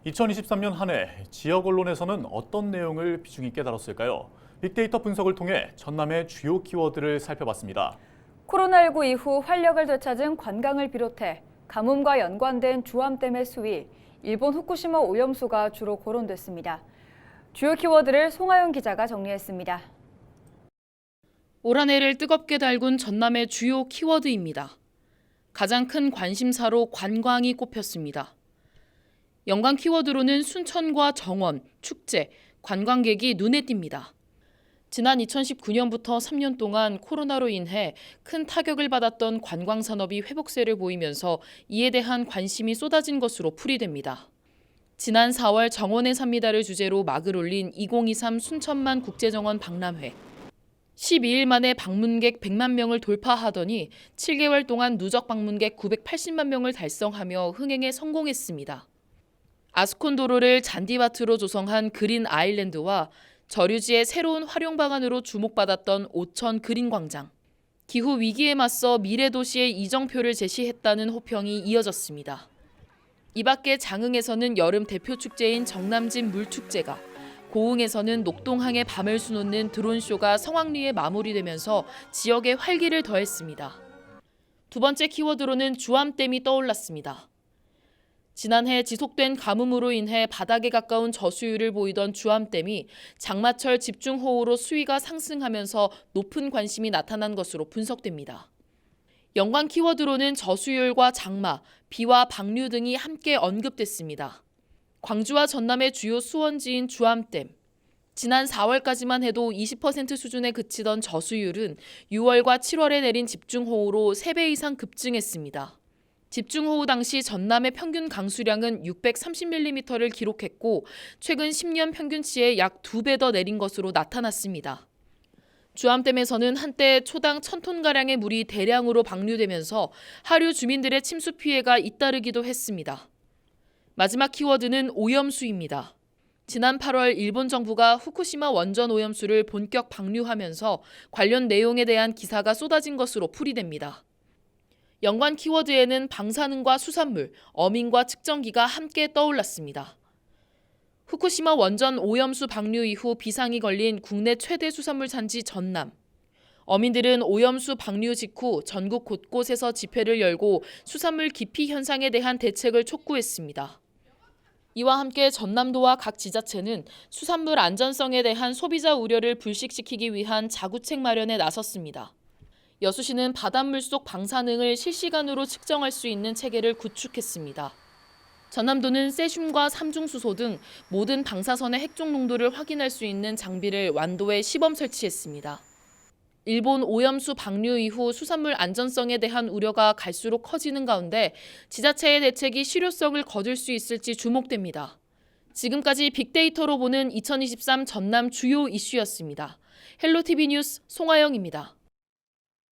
2023년 한 해 지역 언론에서는 어떤 내용을 비중 있게 다뤘을까요? 빅데이터 분석을 통해 전남의 주요 키워드를 살펴봤습니다. 코로나19 이후 활력을 되찾은 관광을 비롯해 가뭄과 연관된 주암댐의 수위, 일본 후쿠시마 오염수가 주로 거론됐습니다. 주요 키워드를 송하영 기자가 정리했습니다. 올 한 해를 뜨겁게 달군 전남의 주요 키워드입니다. 가장 큰 관심사로 관광이 꼽혔습니다. 연관 키워드로는 순천과 정원, 축제, 관광객이 눈에 띕니다. 지난 2019년부터 3년 동안 코로나로 인해 큰 타격을 받았던 관광산업이 회복세를 보이면서 이에 대한 관심이 쏟아진 것으로 풀이됩니다. 지난 4월 정원에 삽니다를 주제로 막을 올린 2023 순천만 국제정원 박람회. 12일 만에 방문객 100만 명을 돌파하더니 7개월 동안 누적 방문객 980만 명을 달성하며 흥행에 성공했습니다. 아스콘 도로를 잔디밭으로 조성한 그린 아일랜드와 저류지의 새로운 활용 방안으로 주목받았던 오천 그린 광장. 기후 위기에 맞서 미래 도시의 이정표를 제시했다는 호평이 이어졌습니다. 이 밖에 장흥에서는 여름 대표 축제인 정남진 물축제가, 고흥에서는 녹동항에 밤을 수놓는 드론쇼가 성황리에 마무리되면서 지역에 활기를 더했습니다. 두 번째 키워드로는 주암댐이 떠올랐습니다. 지난해 지속된 가뭄으로 인해 바닥에 가까운 저수율을 보이던 주암댐이 장마철 집중호우로 수위가 상승하면서 높은 관심이 나타난 것으로 분석됩니다. 연관 키워드로는 저수율과 장마, 비와 방류 등이 함께 언급됐습니다. 광주와 전남의 주요 수원지인 주암댐. 지난 4월까지만 해도 20% 수준에 그치던 저수율은 6월과 7월에 내린 집중호우로 3배 이상 급증했습니다. 집중호우 당시 전남의 평균 강수량은 630mm를 기록했고 최근 10년 평균치의 약 2배 더 내린 것으로 나타났습니다. 주암댐에서는 한때 초당 1000톤가량의 물이 대량으로 방류되면서 하류 주민들의 침수 피해가 잇따르기도 했습니다. 마지막 키워드는 오염수입니다. 지난 8월 일본 정부가 후쿠시마 원전 오염수를 본격 방류하면서 관련 내용에 대한 기사가 쏟아진 것으로 풀이됩니다. 연관 키워드에는 방사능과 수산물, 어민과 측정기가 함께 떠올랐습니다. 후쿠시마 원전 오염수 방류 이후 비상이 걸린 국내 최대 수산물 산지 전남. 어민들은 오염수 방류 직후 전국 곳곳에서 집회를 열고 수산물 기피 현상에 대한 대책을 촉구했습니다. 이와 함께 전남도와 각 지자체는 수산물 안전성에 대한 소비자 우려를 불식시키기 위한 자구책 마련에 나섰습니다. 여수시는 바닷물 속 방사능을 실시간으로 측정할 수 있는 체계를 구축했습니다. 전남도는 세슘과 삼중수소 등 모든 방사선의 핵종 농도를 확인할 수 있는 장비를 완도에 시범 설치했습니다. 일본 오염수 방류 이후 수산물 안전성에 대한 우려가 갈수록 커지는 가운데 지자체의 대책이 실효성을 거둘 수 있을지 주목됩니다. 지금까지 빅데이터로 보는 2023 전남 주요 이슈였습니다. 헬로티비 뉴스 송하영입니다.